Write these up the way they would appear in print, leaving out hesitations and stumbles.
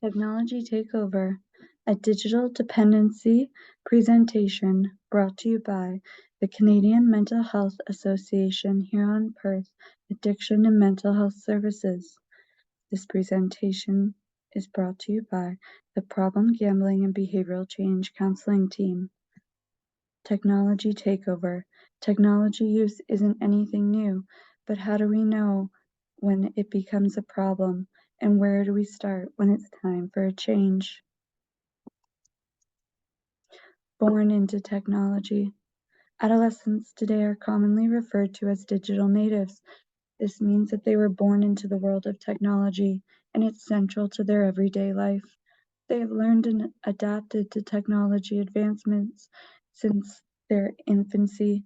Technology Takeover, a digital dependency presentation brought to you by the Canadian Mental Health Association here on Perth Addiction and Mental Health Services. This presentation is brought to you by the Problem Gambling and Behavioral Change Counseling Team. Technology Takeover. Technology use isn't anything new, but how do we know when it becomes a problem, and where do we start when it's time for a change? Born into technology. Adolescents today are commonly referred to as digital natives. This means that they were born into the world of technology, and it's central to their everyday life. They have learned and adapted to technology advancements since their infancy.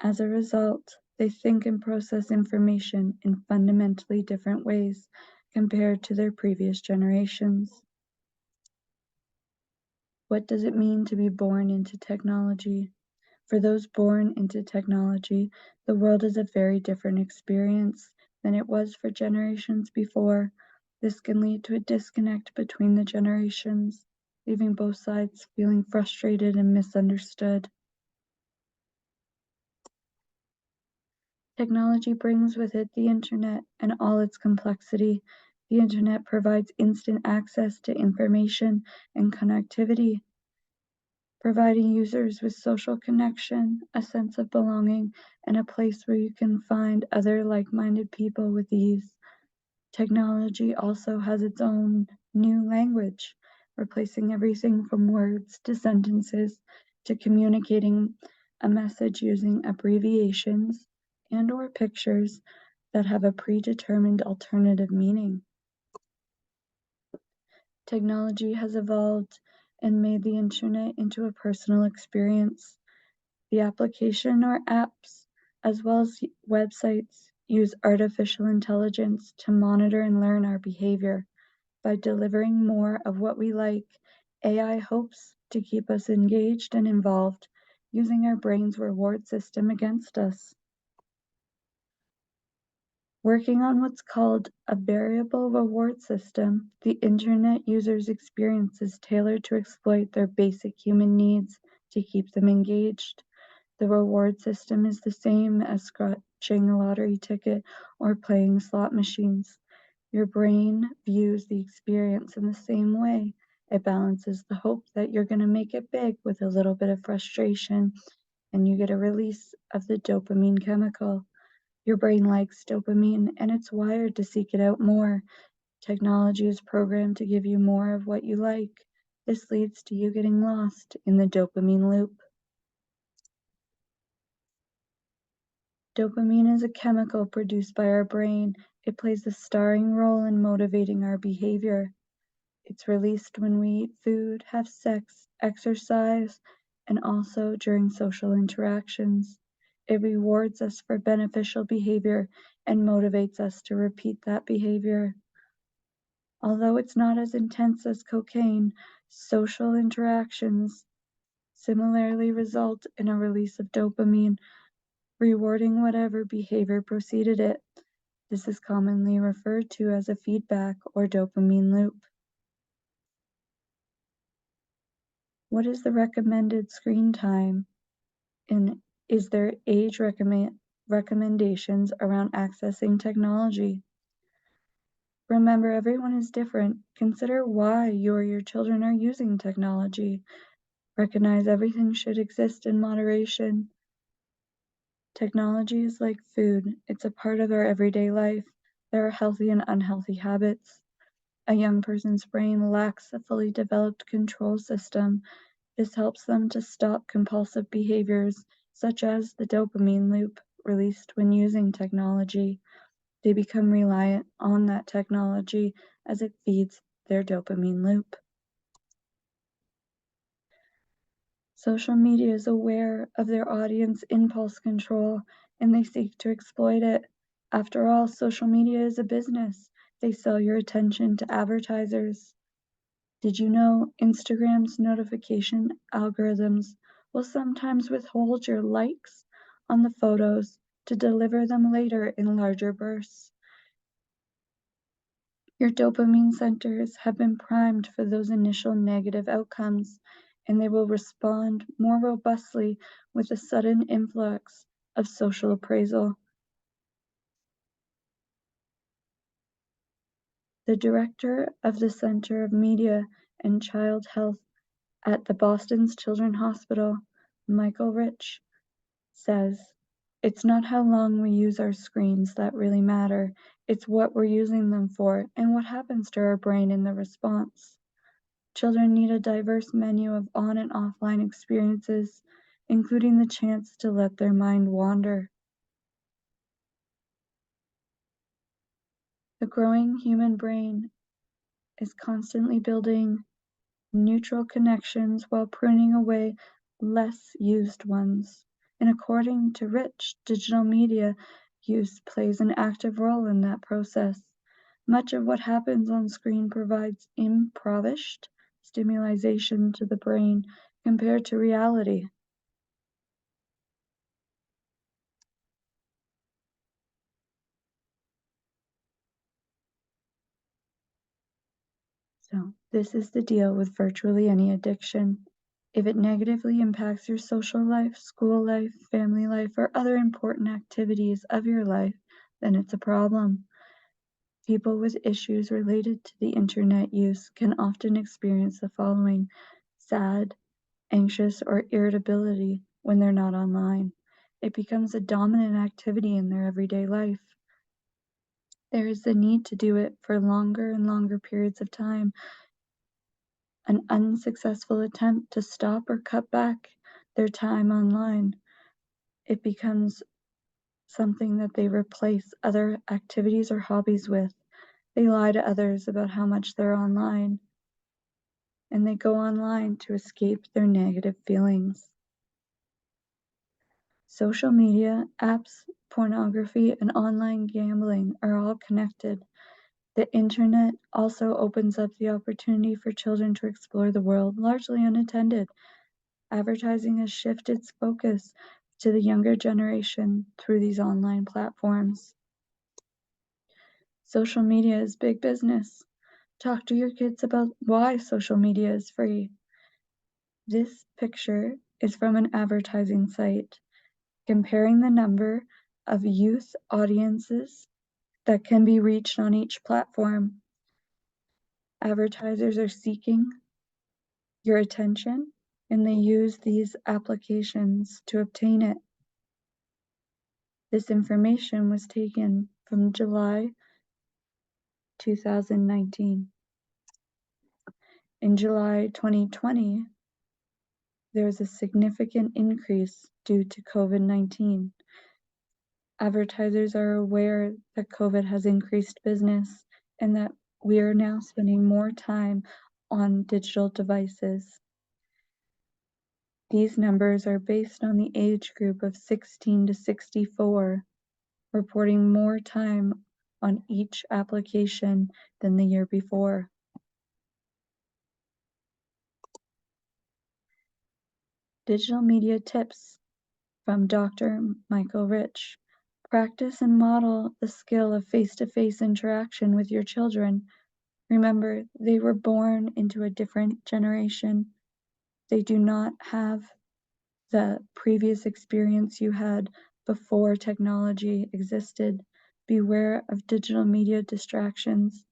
As a result, they think and process information in fundamentally different ways compared to their previous generations. What does it mean to be born into technology? For those born into technology, the world is a very different experience than it was for generations before. This can lead to a disconnect between the generations, leaving both sides feeling frustrated and misunderstood. Technology brings with it the internet and all its complexity. The internet provides instant access to information and connectivity, providing users with social connection, a sense of belonging, and a place where you can find other like-minded people with ease. Technology also has its own new language, replacing everything from words to sentences to communicating a message using abbreviations and/or pictures that have a predetermined alternative meaning. Technology has evolved and made the internet into a personal experience. The application or apps, as well as websites, use artificial intelligence to monitor and learn our behavior. By delivering more of what we like, AI hopes to keep us engaged and involved, using our brain's reward system against us. Working on what's called a variable reward system, the internet user's experience is tailored to exploit their basic human needs to keep them engaged. The reward system is the same as scratching a lottery ticket or playing slot machines. Your brain views the experience in the same way. It balances the hope that you're going to make it big with a little bit of frustration, and you get a release of the dopamine chemical. Your brain likes dopamine, and it's wired to seek it out more. Technology is programmed to give you more of what you like. This leads to you getting lost in the dopamine loop. Dopamine is a chemical produced by our brain. It plays a starring role in motivating our behavior. It's released when we eat food, have sex, exercise, and also during social interactions. It rewards us for beneficial behavior and motivates us to repeat that behavior. Although it's not as intense as cocaine, social interactions similarly result in a release of dopamine, rewarding whatever behavior preceded it. This is commonly referred to as a feedback or dopamine loop. What is the recommended screen time? And is there age recommendations around accessing technology? Remember, everyone is different. Consider why you or your children are using technology. Recognize everything should exist in moderation. Technology is like food. It's a part of our everyday life. There are healthy and unhealthy habits. A young person's brain lacks a fully developed control system. This helps them to stop compulsive behaviors, such as the dopamine loop released when using technology. They become reliant on that technology as it feeds their dopamine loop. Social media is aware of their audience impulse control, and they seek to exploit it. After all, social media is a business. They sell your attention to advertisers. Did you know Instagram's notification algorithms will sometimes withhold your likes on the photos to deliver them later in larger bursts? Your dopamine centers have been primed for those initial negative outcomes, and they will respond more robustly with a sudden influx of social appraisal. The director of the Center of Media and Child Health at the Boston Children's Hospital, Michael Rich, says, "It's not how long we use our screens that really matter, it's what we're using them for and what happens to our brain in the response. Children need a diverse menu of on and offline experiences, including the chance to let their mind wander." The growing human brain is constantly building neutral connections while pruning away less used ones. And according to Rich, digital media use plays an active role in that process. Much of what happens on screen provides impoverished stimulation to the brain compared to reality. So, this is the deal with virtually any addiction. If it negatively impacts your social life, school life, family life, or other important activities of your life, then it's a problem. People with issues related to the internet use can often experience the following: sad, anxious, or irritability when they're not online. It becomes a dominant activity in their everyday life. There is the need to do it for longer and longer periods of time. An unsuccessful attempt to stop or cut back their time online, it becomes something that they replace other activities or hobbies with. They lie to others about how much they're online, and they go online to escape their negative feelings. Social media, apps, pornography, and online gambling are all connected. The internet also opens up the opportunity for children to explore the world largely unattended. Advertising has shifted its focus to the younger generation through these online platforms. Social media is big business. Talk to your kids about why social media is free. This picture is from an advertising site comparing the number of youth audiences that can be reached on each platform. Advertisers are seeking your attention, and they use these applications to obtain it. This information was taken from July 2019. In July 2020, there was a significant increase due to COVID-19. Advertisers are aware that COVID has increased business and that we are now spending more time on digital devices. These numbers are based on the age group of 16 to 64, reporting more time on each application than the year before. Digital media tips from Dr. Michael Rich. Practice and model the skill of face-to-face interaction with your children. Remember, they were born into a different generation. They do not have the previous experience you had before technology existed. Beware of digital media distractions.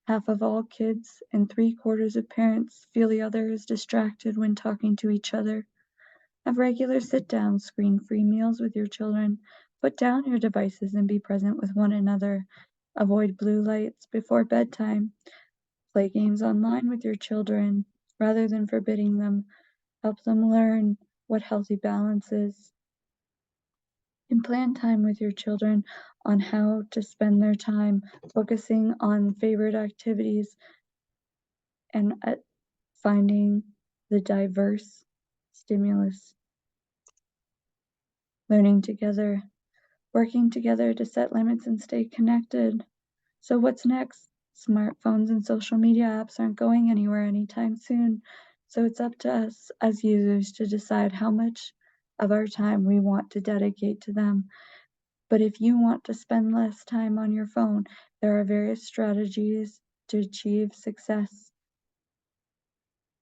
Half of all kids and 3/4 of parents feel the other is distracted when talking to each other. Have regular sit-down, screen-free meals with your children. Put down your devices and be present with one another. Avoid blue lights before bedtime. Play games online with your children rather than forbidding them. Help them learn what healthy balance is. And plan time with your children on how to spend their time, focusing on favorite activities and finding the diverse stimulus. Learning together, working together to set limits and stay connected. So what's next? Smartphones and social media apps aren't going anywhere anytime soon. So it's up to us as users to decide how much of our time we want to dedicate to them. But if you want to spend less time on your phone, there are various strategies to achieve success.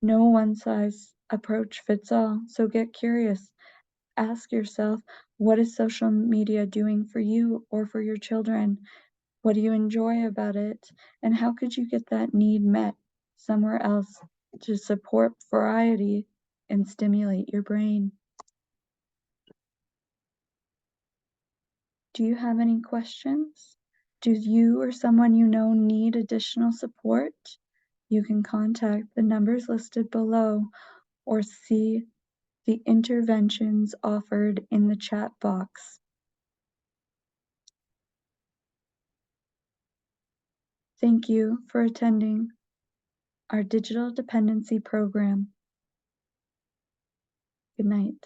No one-size approach fits all, so get curious. Ask yourself, what is social media doing for you or for your children? What do you enjoy about it? And how could you get that need met somewhere else to support variety and stimulate your brain? Do you have any questions? Do you or someone you know need additional support? You can contact the numbers listed below or see the interventions offered in the chat box. Thank you for attending our digital dependency program. Good night.